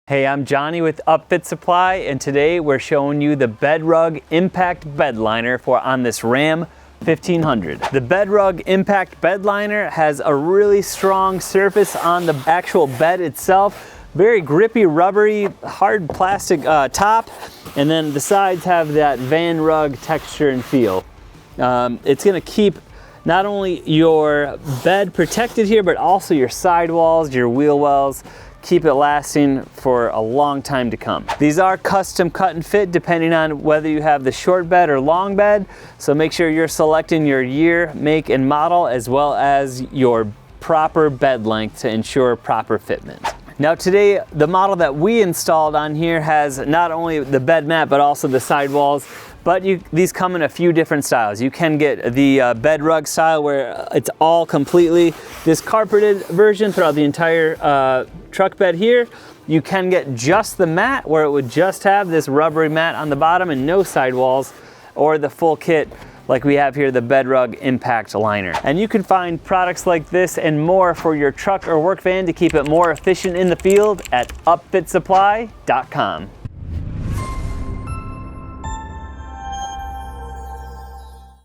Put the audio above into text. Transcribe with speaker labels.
Speaker 1: Hey, I'm Johnny with Upfit Supply, and today we're showing you the BedRug Impact Bed Liner on this Ram 1500. The BedRug Impact Bed Liner has a really strong surface on the actual bed itself. Very grippy, rubbery, hard plastic top, and then the sides have that van rug texture and feel. It's gonna keep not only your bed protected here, but also your sidewalls, your wheel wells. Keep it lasting for a long time to come. These are custom cut and fit depending on whether you have the short bed or long bed, so make sure you're selecting your year, make, and model, as well as your proper bed length to ensure proper fitment. Now today, the model that we installed on here has not only the bed mat, but also the sidewalls. But these come in a few different styles. You can get the BedRug style where it's all completely this carpeted version throughout the entire truck bed here. You can get just the mat where it would just have this rubbery mat on the bottom and no sidewalls, or the full kit like we have here, the BedRug Impact Liner. And you can find products like this and more for your truck or work van to keep it more efficient in the field at upfitsupply.com.